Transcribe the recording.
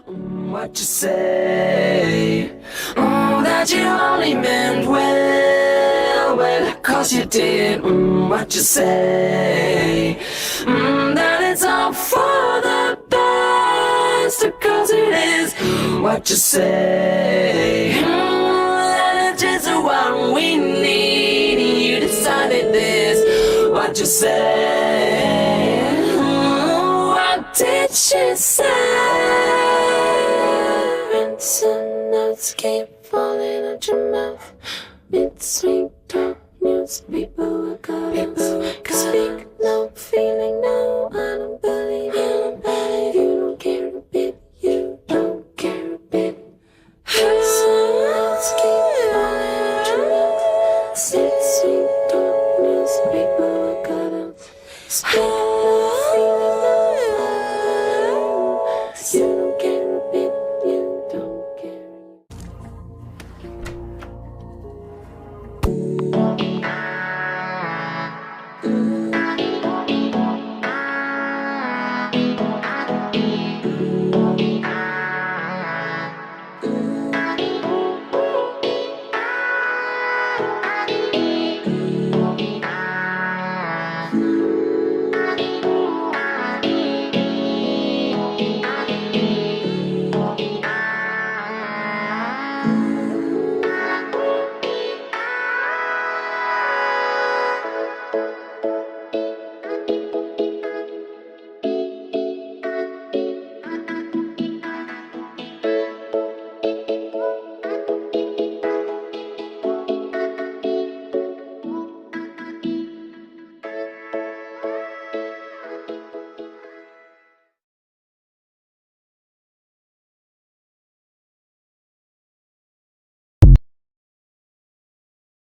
What you say? That you only meant well, well, 'cause you did. What you say? That it's all for the best, 'cause it is. What you say? That it's just what we need. You decided this. What you say? What did she say? Some notes keep falling out your mouth. Mid-sweet talk news, people are calling. Speak no feeling, no, I don't believe you. You don't care.